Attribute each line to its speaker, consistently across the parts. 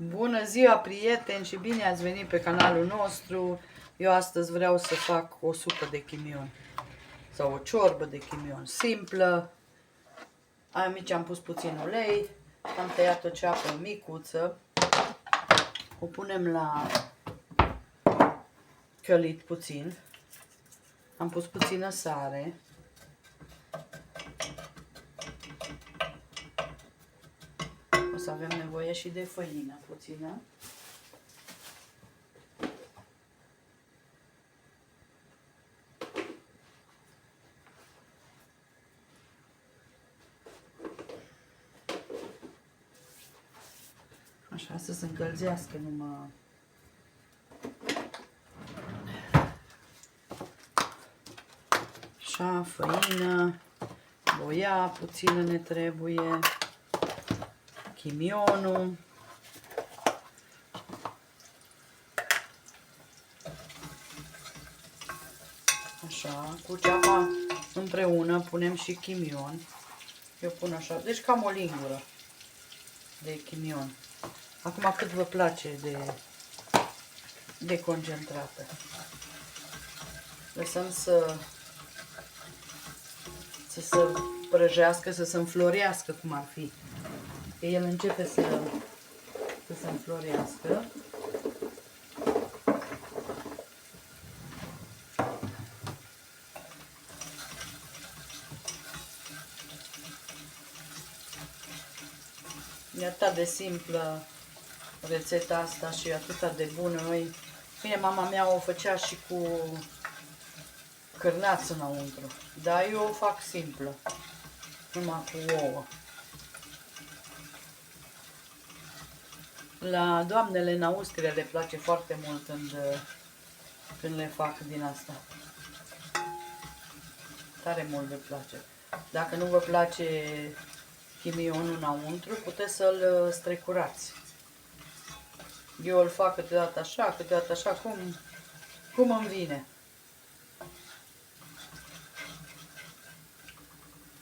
Speaker 1: Bună ziua, prieteni, și bine ați venit pe canalul nostru. Eu astăzi vreau să fac o supă de chimion sau o ciorbă de chimion simplă. Aici am pus puțin ulei, am tăiat o ceapă micuță, o punem la călit puțin, am pus puțină sare, o să avem nevoie și de făină puțină. Așa, să se încălzească numai. Așa, făină, boia puțină ne trebuie, chimionul. Așa, cu ceapa împreună punem și chimion. Eu pun așa, deci cam o lingură de chimion. Acum cât vă place de concentrată. Lăsăm să se prăjească, să se înflorească cum ar fi. Că el începe să se înflorească. E atât de simplă rețeta asta și atât de bună. Bine, mama mea o făcea și cu cârnați înăuntru, dar eu o fac simplă, numai cu ouă. La doamnele în Austria le place foarte mult când le fac din asta. Tare mult le place. Dacă nu vă place chimionul înăuntru, puteți să-l strecurați. Eu îl fac câteodată așa, cum îmi vine.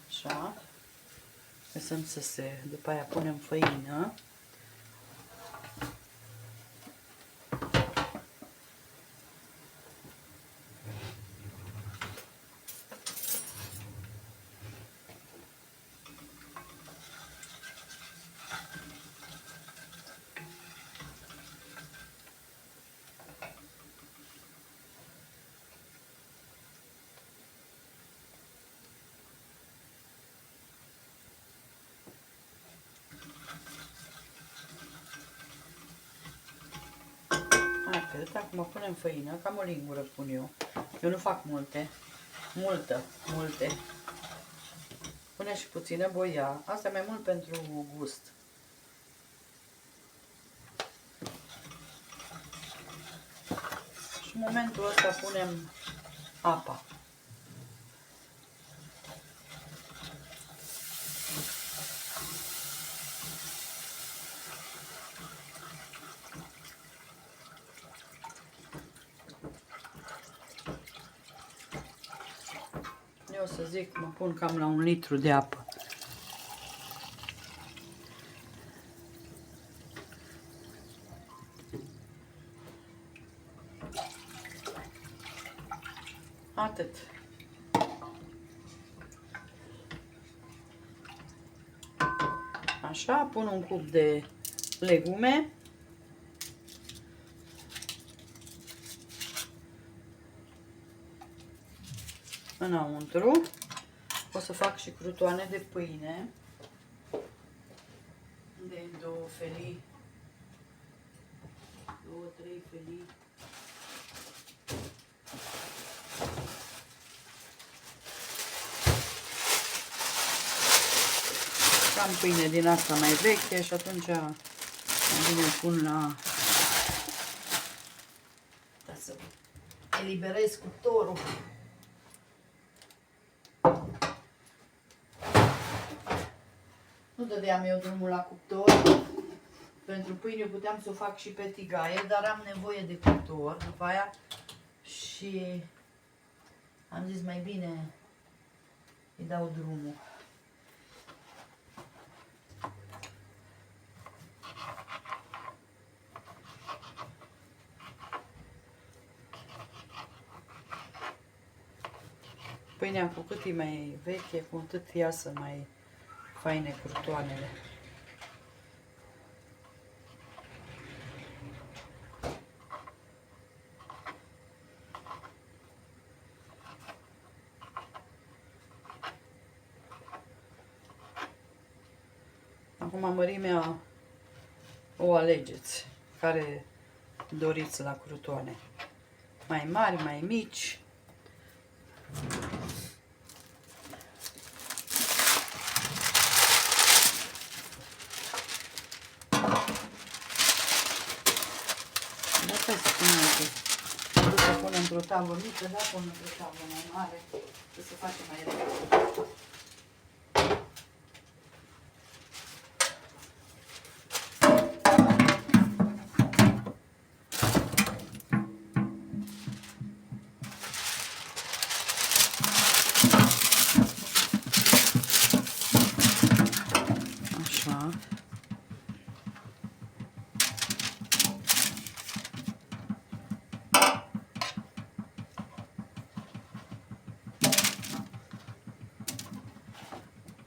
Speaker 1: Așa. Lăsăm să se... După aia punem făină. Atât. Acum punem făină, cam o lingură pun eu. Eu nu fac multe. Multe. Pune și puțină boia. Asta e mai mult pentru gust. Și în momentul ăsta punem apa. Eu să zic, mă pun cam la 1 litru de apă. Atât. Așa, pun un cup de legume. Înăuntru. O să fac și crutoane de pâine. De 2 felii. 2-3 felii. Am pâine din asta mai veche și atunci mai bine pun la... Da, să eliberez cuptorul. Nu dădeam eu drumul la cuptor. Pentru pâine puteam să o fac și pe tigaie, dar am nevoie de cuptor după aia și am zis mai bine îi dau drumul. Pâinea cu cât e mai veche, cu atât iasă mai faine crutoanele. Acum mărimea o alegeți, care doriți la crutoane. Mai mari, mai mici. Asta să pun aici. Vreau să pun într-o tavă mică, dar pun într-o tavă mai mare, să se face mai repede. Așa.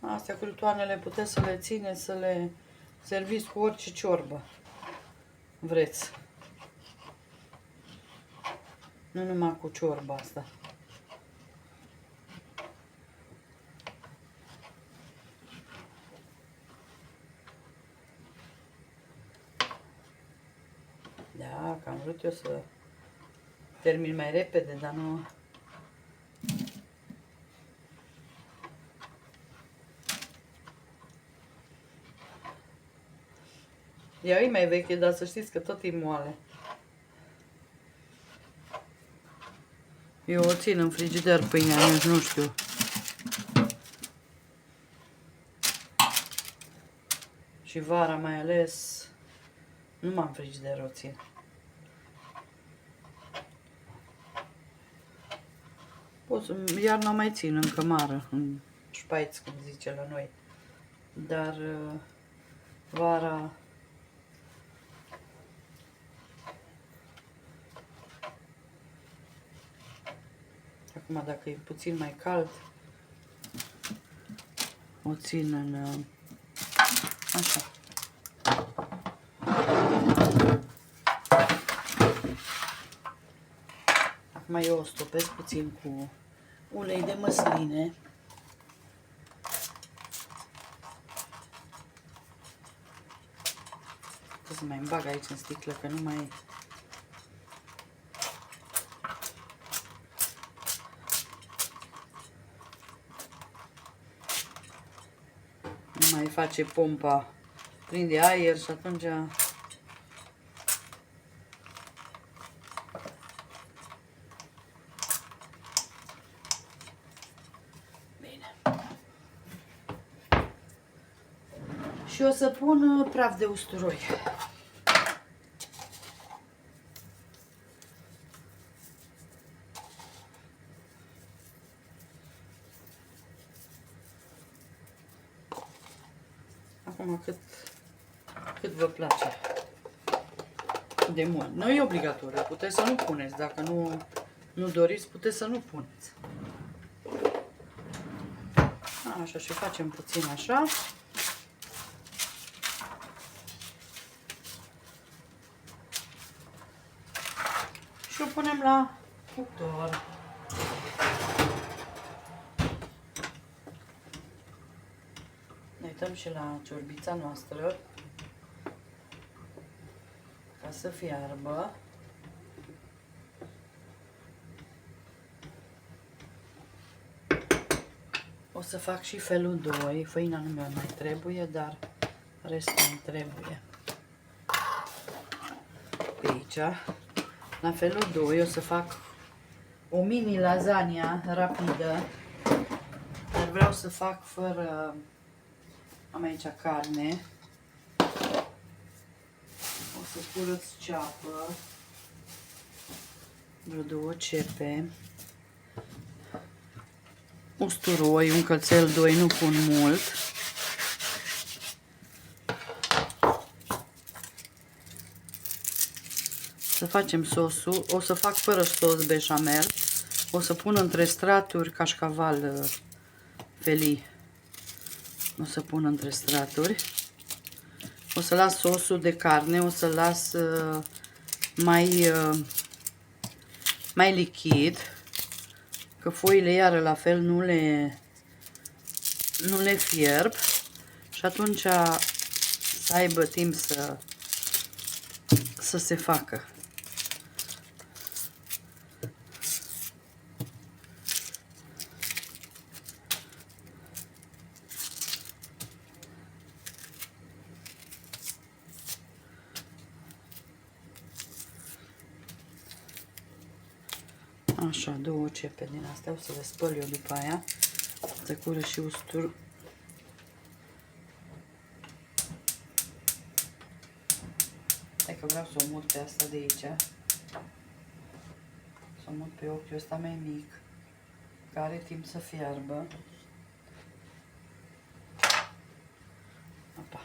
Speaker 1: Astea crutoanele puteți să le țineți, să le serviți cu orice ciorbă vreți. Nu numai cu ciorba asta. Da, că am vrut eu să termin mai repede, dar nu... Ea e mai veche, dar să știți că tot e moale. Eu o țin în frigider pâinea, nici nu știu. Și vara mai ales, numai în frigider o țin. Iarna mai țin în cămară, în șpaiț, cum zice la noi. Dar vara... Acum, dacă e puțin mai cald, o țin în... Așa. Acum eu o stopesc puțin cu ulei de măsline. O să mai îmi bag aici în sticlă, că nu mai... Nu mai face pompa, prinde aer și atunci... Bine. Și o să pun praf de usturoi. Acum cât vă place de mult. Nu e obligatoriu, puteți să nu puneți. Dacă nu doriți, puteți să nu puneți. Așa, și facem puțin așa. Și o punem la cuptor. Ne uităm și la ciorbița noastră, ca să fiarbă. O să fac și felul 2, făina nu mi-o mai trebuie, dar restul îmi trebuie. Pe aici, la felul 2, o să fac o mini lasagna rapidă, dar vreau să fac fără... Am aici carne. O să curăț ceapă. Vreo 2 cepe. Usturoi, un cățel, 2, nu pun mult. Să facem sosul. O să fac fără sos beșamel. O să pun între straturi cașcaval felii. O să pun între straturi. O să las sosul de carne, o să las mai lichid, că foile iară la fel nu le fierb și atunci să aibă timp să se facă. Așa, 2 cepe din astea, o să le spăl eu după aia, să cură și usturul. Hai că vreau să o mut pe asta de aici, să o mut pe ochiul ăsta mai mic, care are timp să fiarbă. Opa.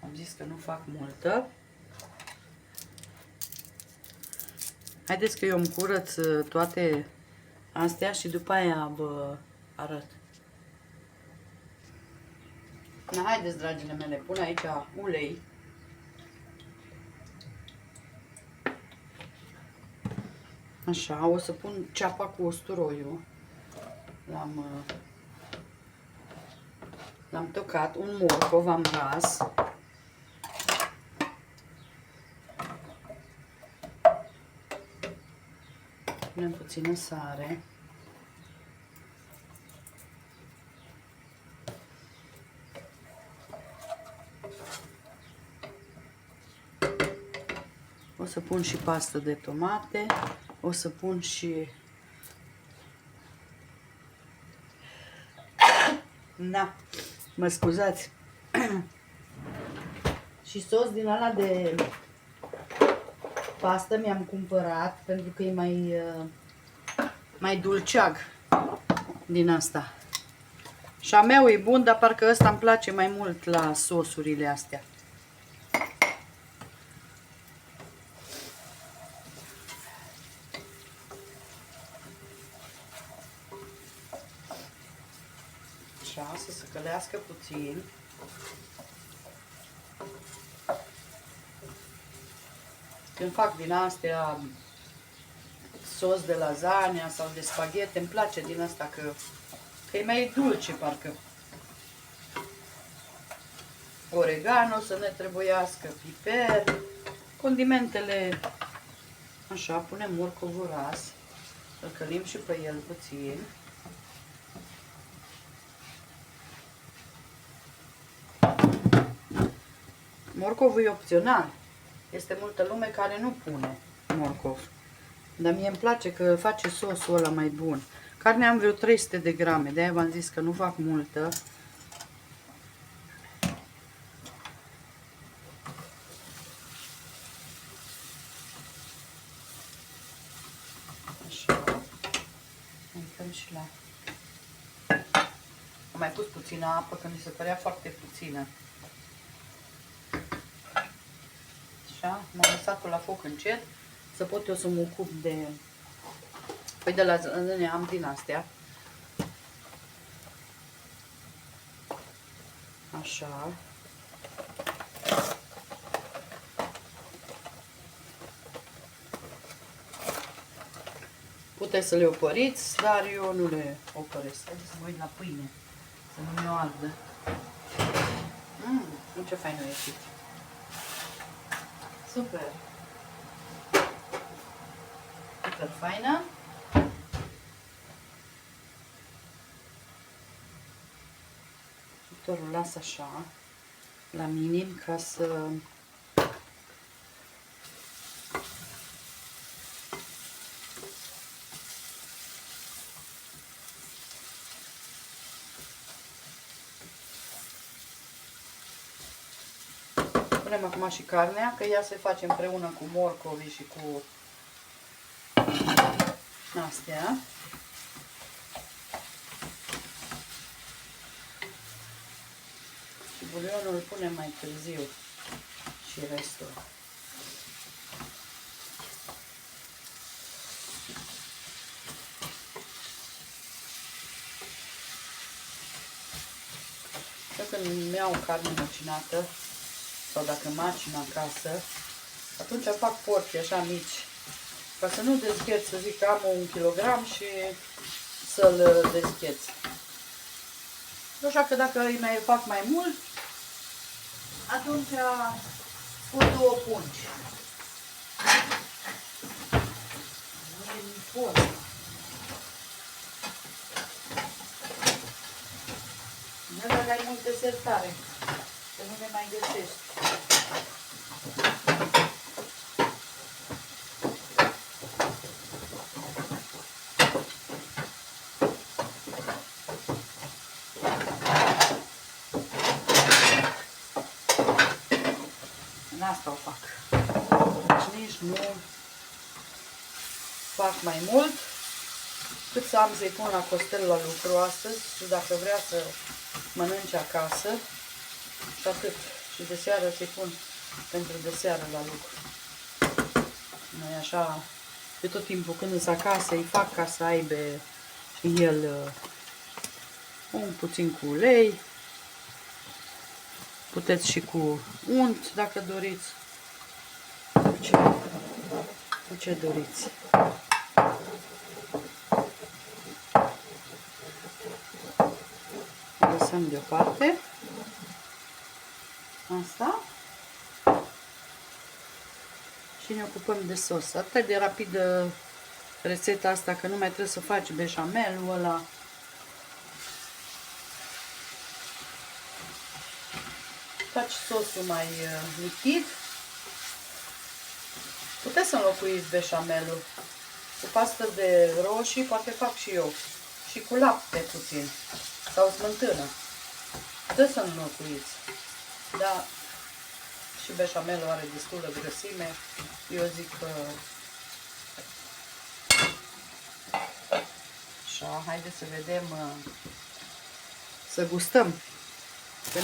Speaker 1: Am zis că nu fac multă. Haideți că eu îmi curăț toate astea și după aia vă arăt. Na, haideți, dragile mele, pun aici ulei. Așa, o să pun ceapa cu usturoiul. L-am tocat, un morcov am ras. Punem puțină sare. O să pun și pastă de tomate. O să pun și... Na, mă scuzați. Și sos din ala de pastă mi-am cumpărat pentru că e mai dulceag din asta. Și a meu e bun, dar parcă ăsta îmi place mai mult la sosurile astea. Așa, să se călească puțin. Când fac din astea sos de lasagna sau de spaghete, îmi place din asta că e mai dulce parcă. Oregano să ne trebuiască, piper, condimentele. Așa, punem morcovul ras, îl călim și pe el puțin. Morcovul e opțional. Este multă lume care nu pune morcov. Dar mie îmi place că face sosul ăla mai bun. Carnea am vreo 300 de grame, de-aia v-am zis că nu fac multă. Așa. Uităm și la... Am mai pus puțină apă, că mi se părea foarte puțină. Așa, m-am lăsat-o la foc încet, să pot eu să mă ocup de... Păi de lasagne am din astea. Așa. Puteți să le opăriți, dar eu nu le opăresc. Haideți să mă uit la pâine, să nu mi-o ardă. Nu ce fain a ieșit. Super! Super faină. Tuturor las așa, la minim, ca să... Punem acum și carnea, că ea se face împreună cu morcovii și cu astea. Bulionul îl punem mai târziu și restul. Eu când îmi iau carne macinată sau dacă macin acasă, atunci fac porții așa mici, ca să nu dezgheț, să zic că am 1 kilogram și să-l dezgheț. Așa că dacă îi mai fac mai mult, atunci pun 2 pungi. Nu ai multe sertare, că nu le mai găsești. În asta o fac. Deci nici nu fac mai mult, cât să am să-i pun la costel la lucru astăzi și dacă vrea să mănânce acasă, și atât. Și de seară să-i pun pentru de seară la lucru. Noi așa, de tot timpul când sunt acasă, îi fac ca să aibă și el un puțin cu ulei. Puteți și cu unt, dacă doriți. Cu ce doriți. Lăsăm deoparte. Asta. Și ne ocupăm de sos. Atât de rapidă rețeta asta, că nu mai trebuie să faci beșamelul ăla. Faci sosul mai lichid. Puteți să înlocuiți beșamelul cu pastă de roșii, poate fac și eu. Și cu lapte puțin. Sau smântână. Puteți să înlocuiți. Da. Și beșamelul are destulă grăsime. Eu zic că... Așa, haideți să vedem, să gustăm. Că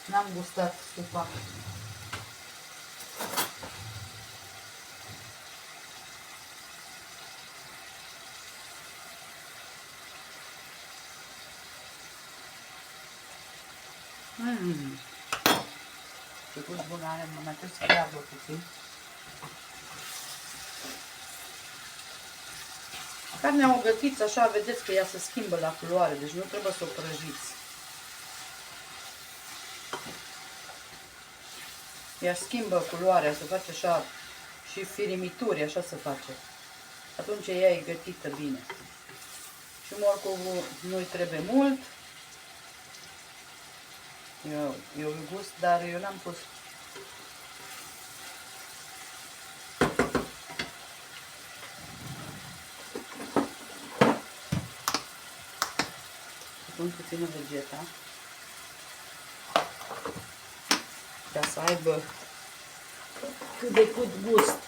Speaker 1: n-am gustat supa. Ce gust bun are, mă mai trebuie să fiarbă puțin. Carnea o gătiți așa, vedeți că ea se schimbă la culoare, deci nu trebuie să o prăjiți. Ea schimbă culoarea, se face așa și firimituri, așa se face. Atunci ea e gătită bine. Și morcovul nu-i trebuie mult. Eu îl gust, dar eu l-am pus. Pun puțină vegeta. Ca să aibă cât de cât gust.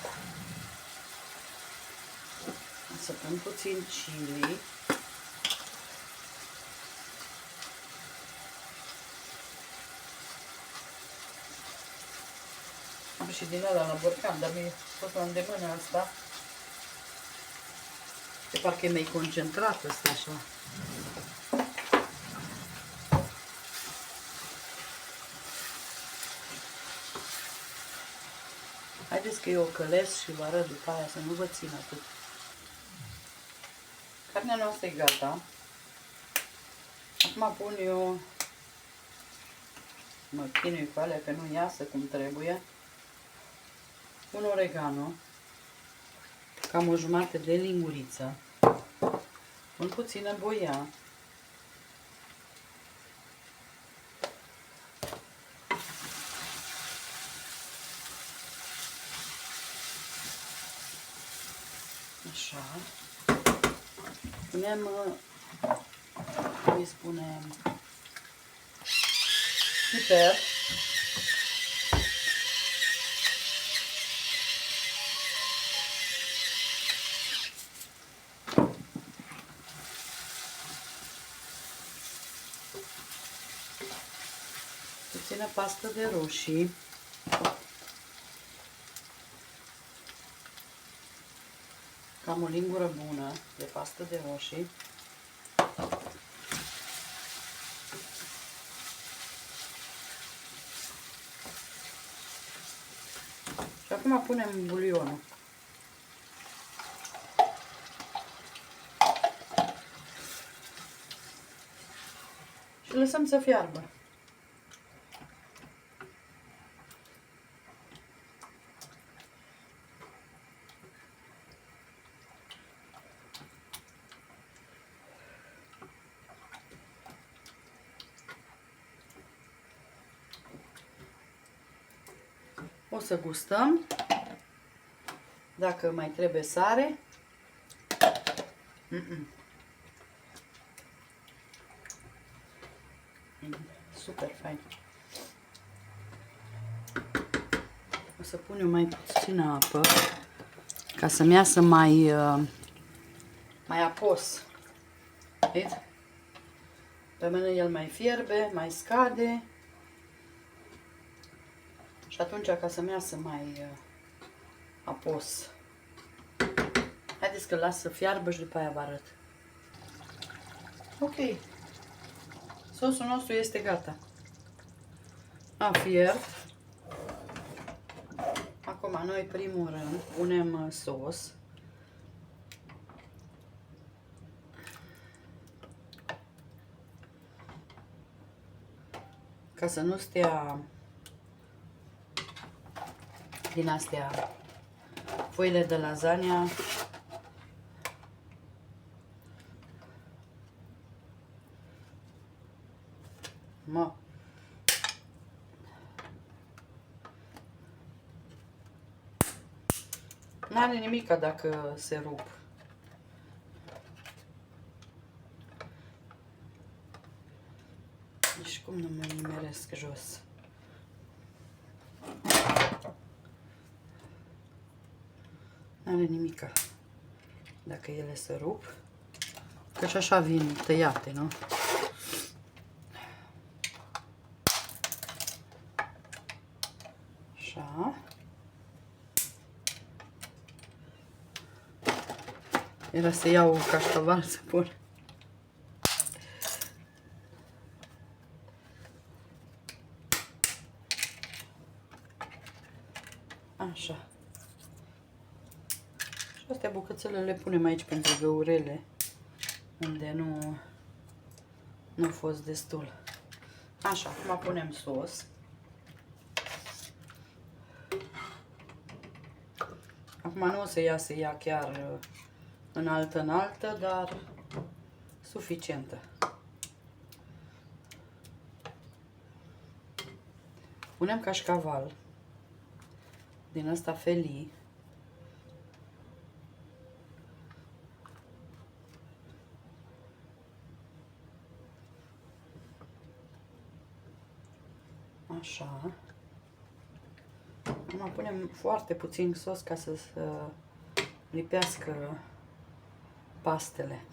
Speaker 1: Să pun puțin chili. Am și din ăla la borcan, dar mi-a fost la îndemână asta. De parcă e mai concentrat ăsta așa. Haideți că eu o călesc și vă arăt după aia să nu vă țin atât. Carnea noastră e gata. Acum pun eu, mă chinui cu alea că nu iasă cum trebuie. Pun oregano, cam o jumătate de linguriță. Pun puțină boia. Așa. Punem, cum îi spunem, piper. puțină pastă de roșii. Cam o lingură bună de pastă de roșii. Și acum punem bulionul. Și lăsăm să fiarbă. O să gustăm dacă mai trebuie sare. Super fain. O să pun eu mai puțină apă ca să-mi iasă mai apos. Vedeți? Pe mine el mai fierbe, mai scade. Și atunci, ca să-mi iasă mai apos. Haideți că las să fiarbă și după aia vă arăt. Ok. Sosul nostru este gata. A fiert. Acum noi primul rând punem sos. Ca să nu stea din astea foile de lasagna n-are nimica dacă se rup. Deci cum nu mă nimeresc jos? N-are nimica dacă ele se rup. Că și așa vin tăiate, nu? Așa. Era să iau cașcaval să pun. Așa. Și astea bucățele le punem aici pentru găurele, unde nu a fost destul. Așa, acum punem sos. Acum nu o să iasă ea chiar înaltă, dar suficientă. Punem cașcaval din ăsta felii. Așa. Acum punem foarte puțin sos ca să se lipească pastele.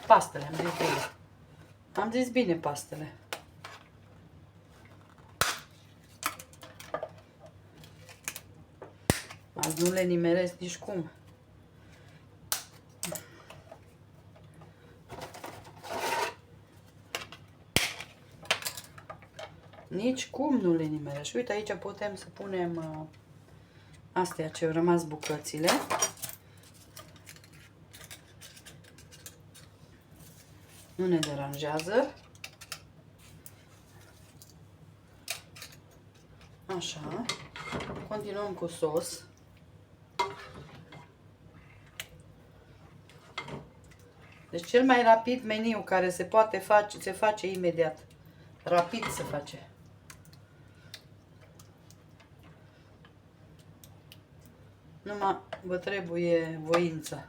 Speaker 1: Pastele, am zis bine. Am zis bine pastele. Azi nu le nimeresc nici cum. Nici cum nu le nimeresc. Și uite, aici putem să punem astea ce au rămas bucățile. Nu ne deranjează. Așa. Continuăm cu sos. Deci cel mai rapid meniu care se poate face, se face imediat. Rapid se face. Numai vă trebuie voință.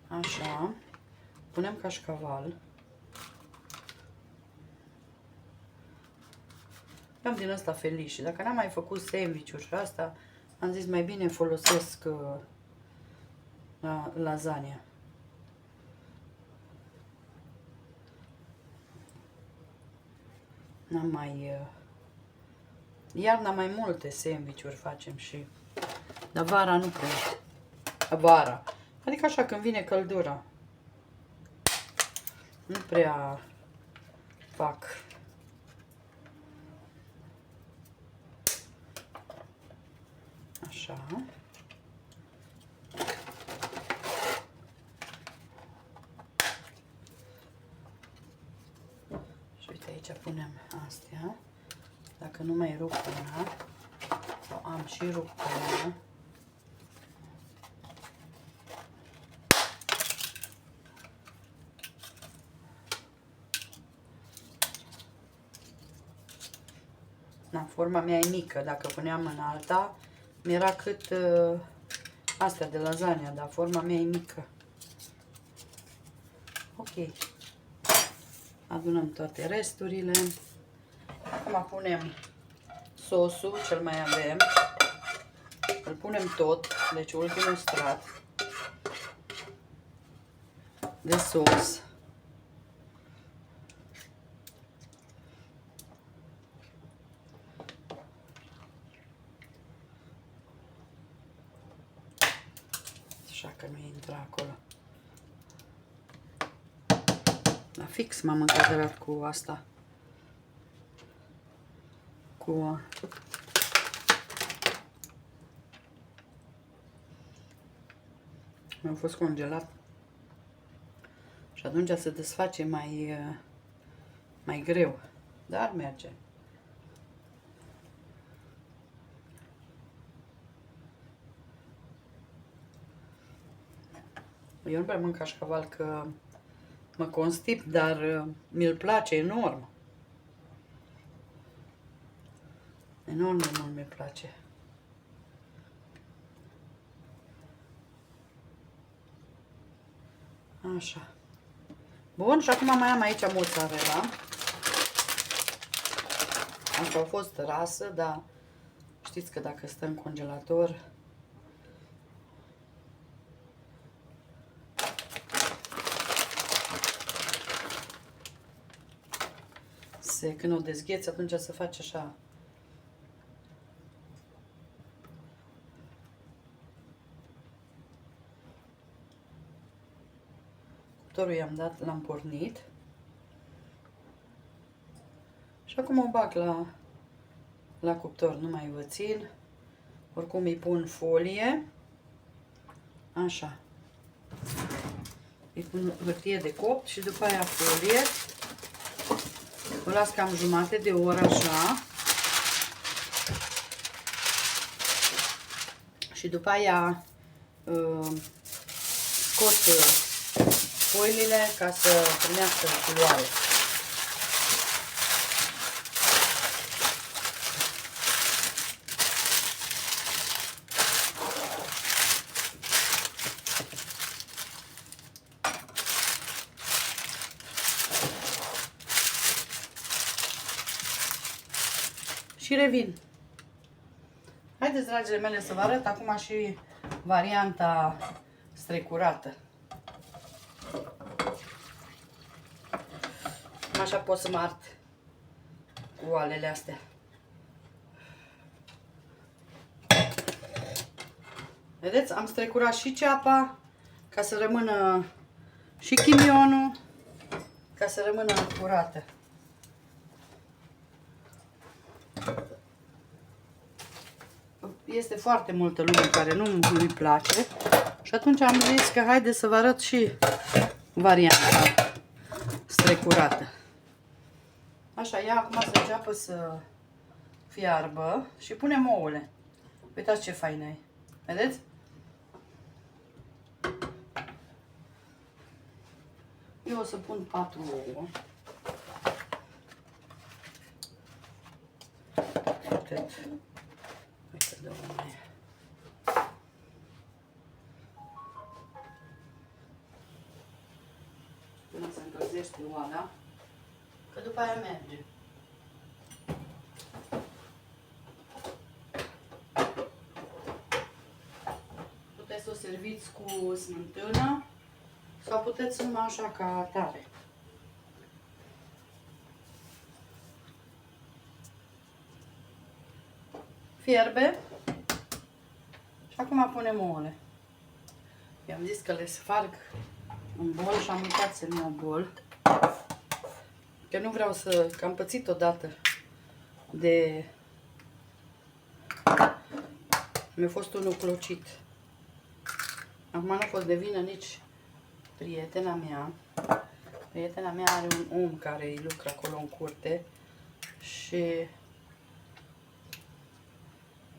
Speaker 1: Așa. Punem cașcaval. Am din ăsta feliș. Și dacă n-am mai făcut sandwich-uri și asta, am zis mai bine folosesc lasagna. N-am mai... Iarna mai multe sandwich-uri facem și... Dar vara nu prea. Vara. Adică așa când vine căldura. Nu prea fac. Așa. Și uite, aici punem astea. Dacă nu mai rup una, sau am și rupt una. Na, forma mea e mică, dacă puneam în alta, mi-era cât astea de lasagna, dar forma mea e mică. Ok. Adunăm toate resturile. Acum punem sosul, cel mai avem. Îl punem tot, deci ultimul strat de sos. Așa că nu intră acolo. La fix m-am încadrat cu asta. Cu... Mi-a fost congelat. Și atunci se desface mai greu. Dar merge. Eu nu prea mânc cașcaval că mă constip, dar mi-l place enorm. Enorm de mult mi-l place. Așa. Bun, și acum mai am aici mozzarella. Asta a fost rasă, dar știți că dacă stă în congelator, când o dezgheți, atunci se face așa. Cuptorul i-am dat, l-am pornit. Și acum o bag la cuptor, nu mai vă țin. Oricum îi pun folie. Așa. Îi pun hârtie de copt și după aia folie. O las cam jumătate de oră așa. Și după aia scot foilele ca să primească culoare. Și revin. Haideți, dragile mele, să vă arăt acum și varianta strecurată. Așa pot să mă ard cu oalele astea. Vedeți? Am strecurat și ceapa ca să rămână și chimionul, ca să rămână curată. Este foarte multă lume care nu îi place și atunci am zis că haide să vă arăt și varianta strecurată. Așa, ea acum să înceapă să fiarbă și punem ouăle. Uitați ce faină e. Vedeți? Eu o să pun 4 ouă. Atât. Uite de unde e. Până se încălzește oala, că după aia merge. Puteți să o serviți cu smântână sau puteți numai așa ca atare. fierbe. Și acum punem ouăle. I-am zis că le sfarg în bol și am uitat să-mi iau bol. Că nu vreau să... că am pățit odată de... mi-a fost unul clocit. Acum nu a fost de vină nici prietena mea. Prietena mea are un om care îi lucră acolo în curte și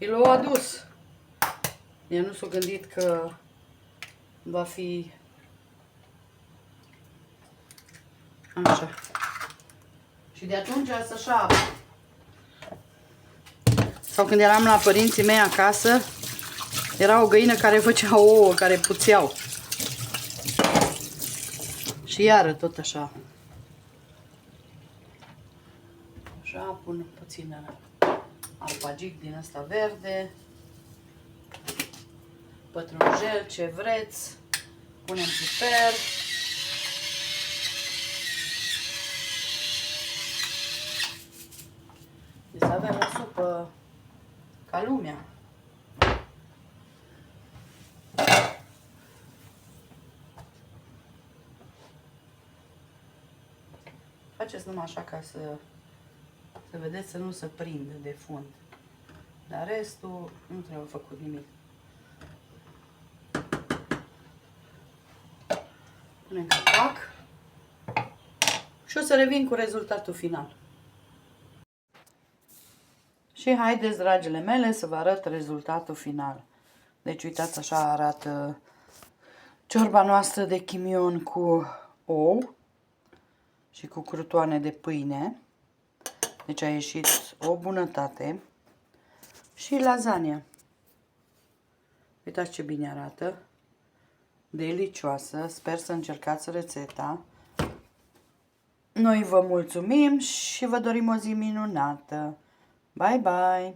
Speaker 1: i l-a adus. Ea nu s-a gândit că va fi așa. Și de atunci să așa. Sau când eram la părinții mei acasă, era o găină care făcea ouă, care puțeau. Și iară tot așa. Așa, pun puțină arpagic din ăsta verde. Pătrunjel, ce vreți. Punem piper. Deci să avem o supă ca lumea. Faceți numai așa ca să vedeți să nu se prindă de fund. Dar restul nu trebuie făcut nimic. Punem capac și o să revin cu rezultatul final. Și haideți, dragile mele, să vă arăt rezultatul final. Deci uitați, așa arată ciorba noastră de chimion cu ou și cu crutoane de pâine. Deci a ieșit o bunătate. Și lasagna. Uitați ce bine arată. Delicioasă. Sper să încercați rețeta. Noi vă mulțumim și vă dorim o zi minunată. Bye, bye!